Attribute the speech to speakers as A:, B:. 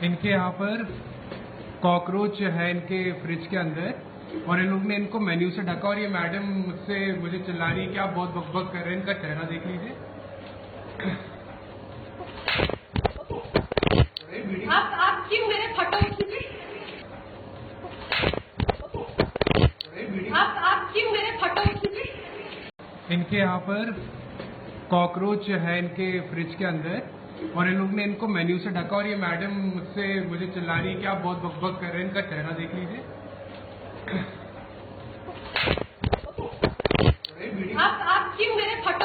A: इनके यहाँ पर कॉकरोच है इनके फ्रिज के अंदर और इन लोग ने इनको मेन्यू से ढका और ये मैडम मुझसे मुझे चिल्ला रही है कि आप बहुत बकबक कर रहे हैं। इनका चेहरा देख लीजिए।
B: आप क्यों मेरे फोटो आप क्यों मेरे फोटो
A: इनके यहाँ पर कॉकरोच है इनके फ्रिज के अंदर और इन लोग ने इनको मेन्यू से ढका और ये मैडम मुझसे मुझे चिल्ला रही है कि आप बहुत बकबक कर रहे हैं। इनका चेहरा देख लीजिए।
B: आप क्यों मेरे फोटो